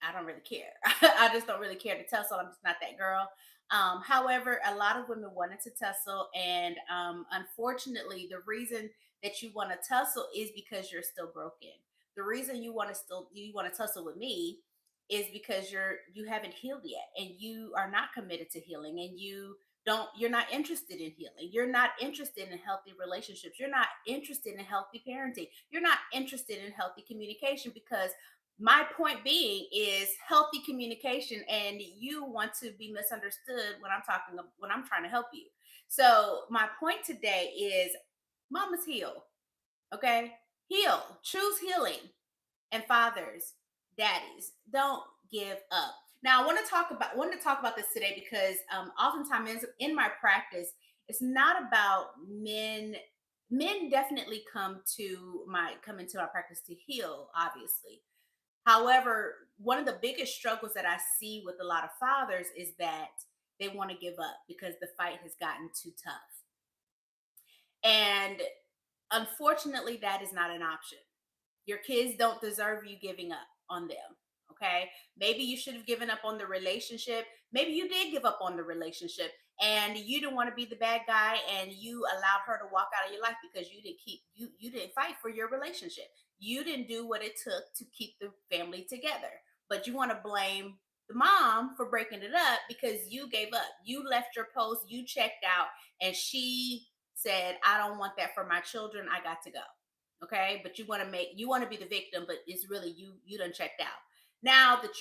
I don't really care. I just don't really care to tussle. I'm just not that girl. However, a lot of women wanted to tussle, and unfortunately, the reason that you want to tussle is because you're still broken. The reason you want to tussle with me is because you haven't healed yet, and you are not committed to healing, and you're not interested in healing. You're not interested in healthy relationships. You're not interested in healthy parenting. You're not interested in healthy communication because my point being is healthy communication, and you want to be misunderstood when I'm trying to help you. So my point today is mamas heal. Okay, heal, choose healing. And fathers, daddies, don't give up. Now I want to talk about this today because oftentimes in my practice it's not about men definitely come into my practice to heal, obviously. However, one of the biggest struggles that I see with a lot of fathers is that they want to give up because the fight has gotten too tough. And unfortunately, that is not an option. Your kids don't deserve you giving up on them. Okay. Maybe you should have given up on the relationship. Maybe you did give up on the relationship and you didn't want to be the bad guy and you allowed her to walk out of your life because you didn't fight for your relationship. You didn't do what it took to keep the family together. But you want to blame the mom for breaking it up because you gave up. You left your post, you checked out, and she said, I don't want that for my children. I got to go. Okay, but you want to be the victim, but it's really you done checked out. Now that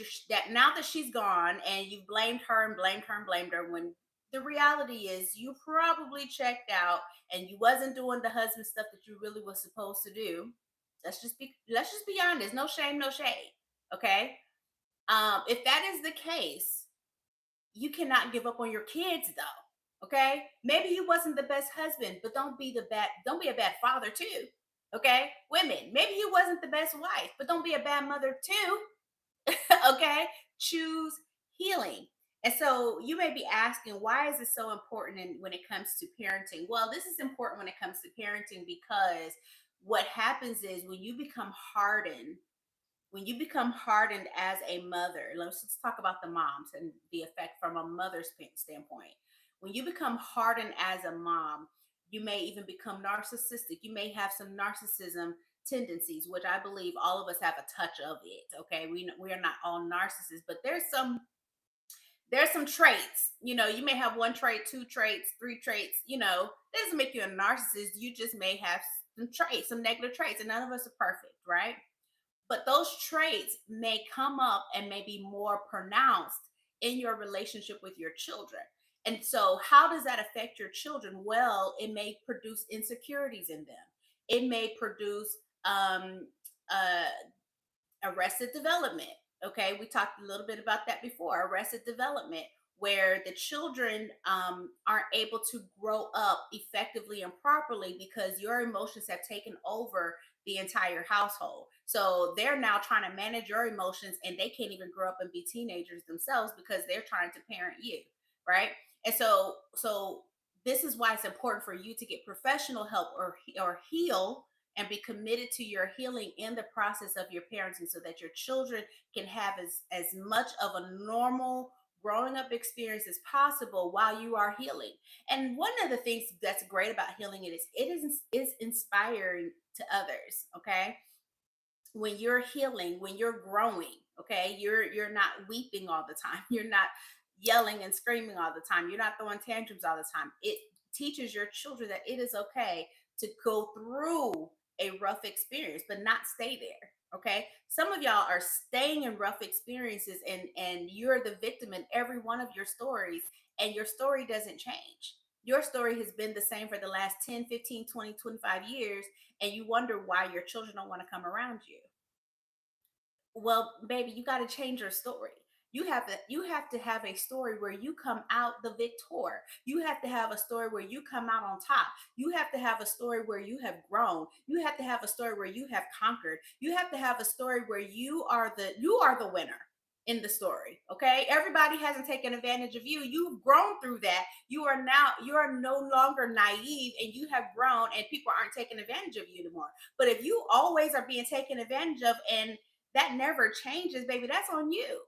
she's gone and you blamed her and blamed her and blamed her, when the reality is you probably checked out and you wasn't doing the husband stuff that you really was supposed to do. Let's just be honest. No shame, no shade. Okay. If that is the case, you cannot give up on your kids though. Okay, maybe you wasn't the best husband, but don't be a bad father too. Okay, women, maybe you wasn't the best wife, but don't be a bad mother too. Okay, choose healing. And so you may be asking, why is this so important when it comes to parenting? Well, this is important when it comes to parenting because what happens is when you become hardened as a mother, let's just talk about the moms and the effect from a mother's standpoint. When you become hardened as a mom, you may even become narcissistic. You may have some narcissism tendencies, which I believe all of us have a touch of it. Okay, we are not all narcissists, but there's some traits. You may have one trait, two traits, three traits. That doesn't make you a narcissist. You just may have some traits, some negative traits, and none of us are perfect, right? But those traits may come up and may be more pronounced in your relationship with your children. And so, how does that affect your children? Well, it may produce insecurities in them. It may produce uh, arrested development. Okay, we talked a little bit about that before. Arrested development, where the children aren't able to grow up effectively and properly because your emotions have taken over the entire household. So they're now trying to manage your emotions and they can't even grow up and be teenagers themselves because they're trying to parent you, right? And so this is why it's important for you to get professional help or heal and be committed to your healing in the process of your parenting so that your children can have as much of a normal growing up experience as possible while you are healing. And one of the things that's great about healing is inspiring to others. Okay, when you're healing, when you're growing, okay, you're not weeping all the time. You're not yelling and screaming all the time. You're not throwing tantrums all the time. It teaches your children that it is okay to go through a rough experience, but not stay there. Okay. Some of y'all are staying in rough experiences and you're the victim in every one of your stories, and your story doesn't change. Your story has been the same for the last 10, 15, 20, 25 years, and you wonder why your children don't want to come around you. Well, baby, you got to change your story. You have to have a story where you come out the victor. You have to have a story where you come out on top. You have to have a story where you have grown. You have to have a story where you have conquered. You have to have a story where you are the winner in the story. Okay? Everybody hasn't taken advantage of you. You've grown through that. You are no longer naive, and you have grown, and people aren't taking advantage of you anymore. But if you always are being taken advantage of, and that never changes, baby. That's on you.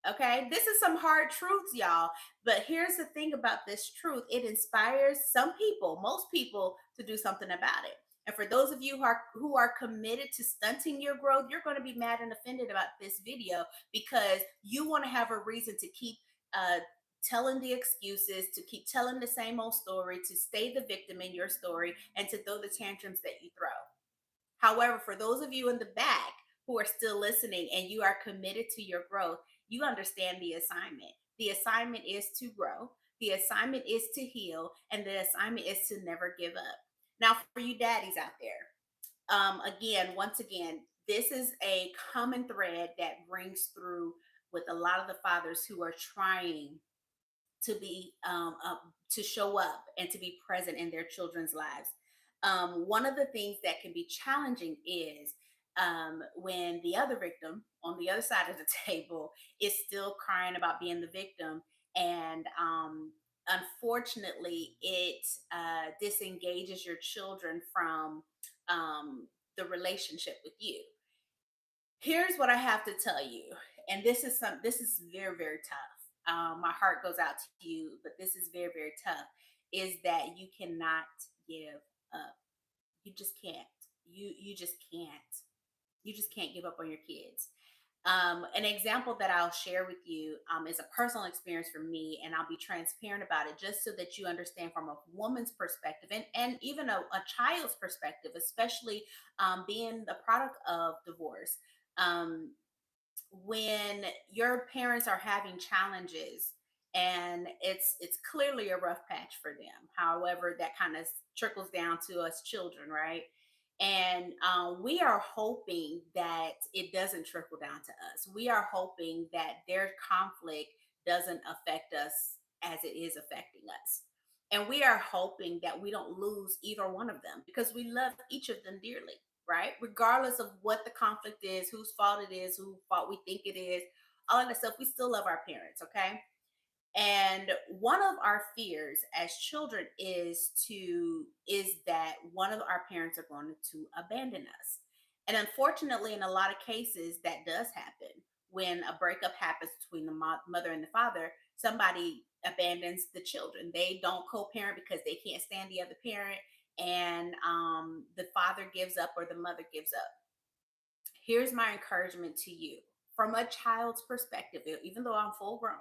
Okay, this is some hard truths, y'all. But here's the thing about this truth: it inspires some people, most people, to do something about it. And for those of you who are committed to stunting your growth, you're going to be mad and offended about this video because you want to have a reason to keep uh, telling the excuses, to keep telling the same old story, to stay the victim in your story, and to throw the tantrums that you throw. However, for those of you in the back who are still listening and you are committed to your growth, you understand the assignment. The assignment is to grow, the assignment is to heal, and the assignment is to never give up. Now, for you daddies out there, again, once again, this is a common thread that rings through with a lot of the fathers who are trying to be to show up and to be present in their children's lives. One of the things that can be challenging is when the other victim on the other side of the table is still crying about being the victim, and unfortunately, it disengages your children from the relationship with you. Here's what I have to tell you, and this is very, very tough. My heart goes out to you, but this is very, very tough. Is that you cannot give up. You just can't. You just can't. You just can't give up on your kids. An example that I'll share with you is a personal experience for me, and I'll be transparent about it just so that you understand from a woman's perspective, and even a child's perspective, especially being the product of divorce. Um, when your parents are having challenges and it's clearly a rough patch for them, however that kind of trickles down to us children, right? And we are hoping that it doesn't trickle down to us. We are hoping that their conflict doesn't affect us as it is affecting us, and we are hoping that we don't lose either one of them because we love each of them dearly, right? Regardless of what the conflict is, whose fault it is, whose fault we think it is, all of that stuff, we still love our parents, okay? And one of our fears as children is that one of our parents are going to abandon us. And unfortunately, in a lot of cases, that does happen. When a breakup happens between the mother and the father, somebody abandons the children. They don't co-parent because they can't stand the other parent, and the father gives up or the mother gives up. Here's my encouragement to you from a child's perspective, even though I'm full grown,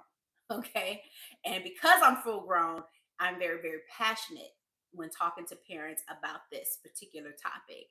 okay? And because I'm full grown, I'm very, very passionate when talking to parents about this particular topic,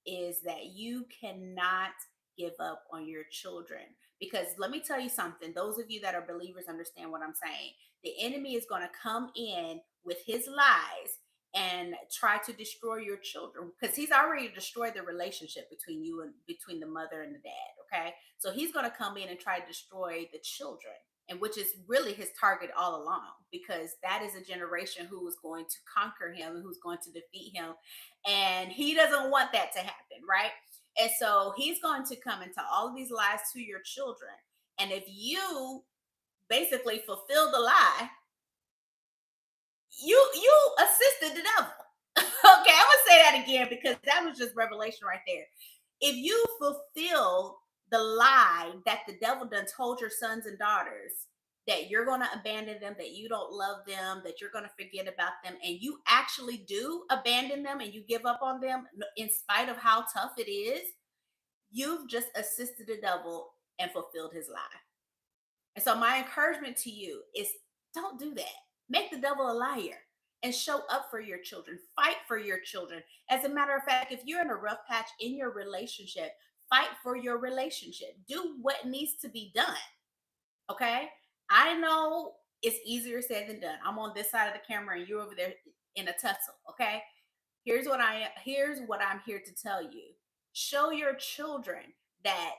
is that you cannot give up on your children. Because let me tell you something, those of you that are believers understand what I'm saying. The enemy is going to come in with his lies and try to destroy your children because he's already destroyed the relationship between you and between the mother and the dad. Okay, so he's going to come in and try to destroy the children, and which is really his target all along, because that is a generation who is going to conquer him and who's going to defeat him, and he doesn't want that to happen, right? And so he's going to come into all of these lies to your children, and if you basically fulfill the lie, you assisted the devil. Okay, I'm gonna say that again because that was just revelation right there. If you fulfill the lie that the devil done told your sons and daughters, that you're gonna abandon them, that you don't love them, that you're gonna forget about them, and you actually do abandon them and you give up on them in spite of how tough it is, you've just assisted the devil and fulfilled his lie. And so my encouragement to you is, don't do that. Make the devil a liar and show up for your children. Fight for your children. As a matter of fact, if you're in a rough patch in your relationship, fight for your relationship. Do what needs to be done. Okay? I know it's easier said than done. I'm on this side of the camera and you're over there in a tussle. Okay? Here's what I'm here to tell you. Show your children that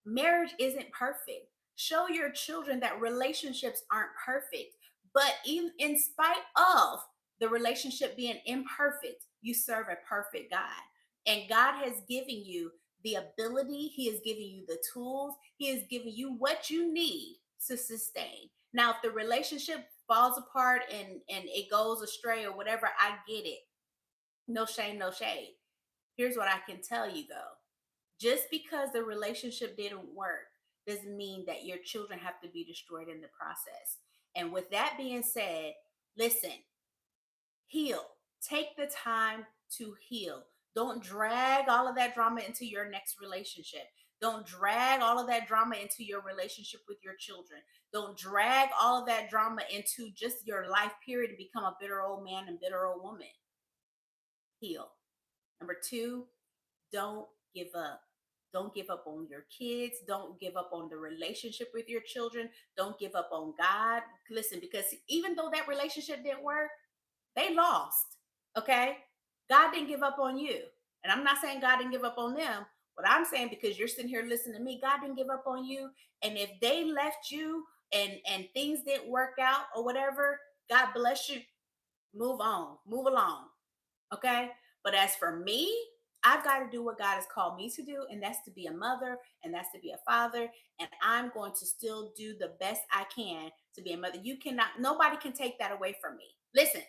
marriage isn't perfect. Show your children that relationships aren't perfect. But in spite of the relationship being imperfect, you serve a perfect God. And God has given you the ability, He has given you the tools, He has given you what you need to sustain. Now, if the relationship falls apart and it goes astray or whatever, I get it. No shame, no shade. Here's what I can tell you though. Just because the relationship didn't work doesn't mean that your children have to be destroyed in the process. And with that being said, listen, heal. Take the time to heal. Don't drag all of that drama into your next relationship. Don't drag all of that drama into your relationship with your children. Don't drag all of that drama into just your life period and become a bitter old man and bitter old woman. Heal. Number two, don't give up. Don't give up on your kids. Don't give up on the relationship with your children. Don't give up on God. Listen, because even though that relationship didn't work, they lost. Okay? God didn't give up on you. And I'm not saying God didn't give up on them. What I'm saying, because you're sitting here listening to me, God didn't give up on you. And if they left you and things didn't work out or whatever, God bless you. Move on. Move along. Okay. But as for me, I've got to do what God has called me to do, and that's to be a mother, and that's to be a father. And I'm going to still do the best I can to be a mother. You cannot, nobody can take that away from me. Listen,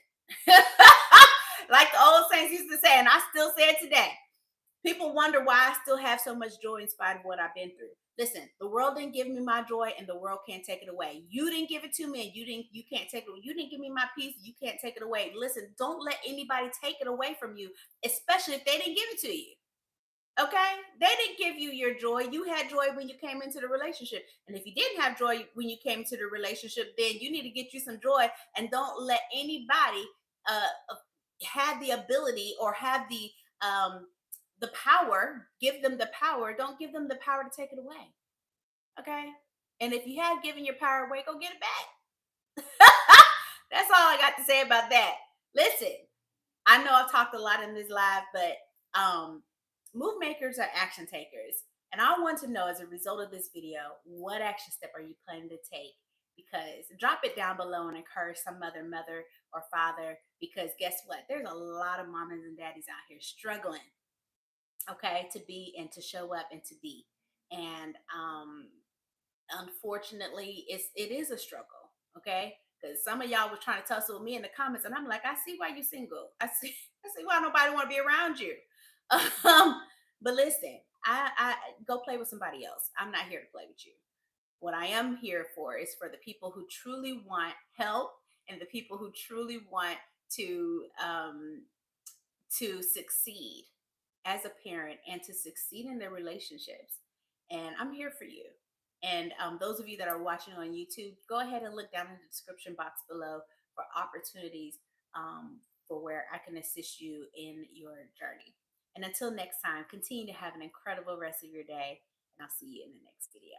like the old saints used to say, and I still say it today. People wonder why I still have so much joy in spite of what I've been through. Listen, the world didn't give me my joy, and the world can't take it away. You didn't give it to me, and you can't take it away. You didn't give me my peace, you can't take it away. Listen, don't let anybody take it away from you, especially if they didn't give it to you. Okay? They didn't give you your joy. You had joy when you came into the relationship. And if you didn't have joy when you came into the relationship, then you need to get you some joy, and don't let anybody have the ability or have the power, give them the power. Don't give them the power to take it away. Okay? And if you have given your power away, go get it back. That's all I got to say about that. Listen, I know I've talked a lot in this live, but move makers are action takers. And I want to know, as a result of this video, what action step are you planning to take? Because drop it down below and encourage some other mother or father. Because guess what? There's a lot of mamas and daddies out here struggling, okay, to be and to show up and to be. And unfortunately, it is a struggle, okay? Because some of y'all was trying to tussle with me in the comments, and I'm like, I see why you single. I see why nobody want to be around you. But listen, I go play with somebody else. I'm not here to play with you. What I am here for is for the people who truly want help, and the people who truly want to succeed as a parent and to succeed in their relationships. And I'm here for you. And those of you that are watching on YouTube, go ahead and look down in the description box below for opportunities for where I can assist you in your journey. And until next time, continue to have an incredible rest of your day, and I'll see you in the next video.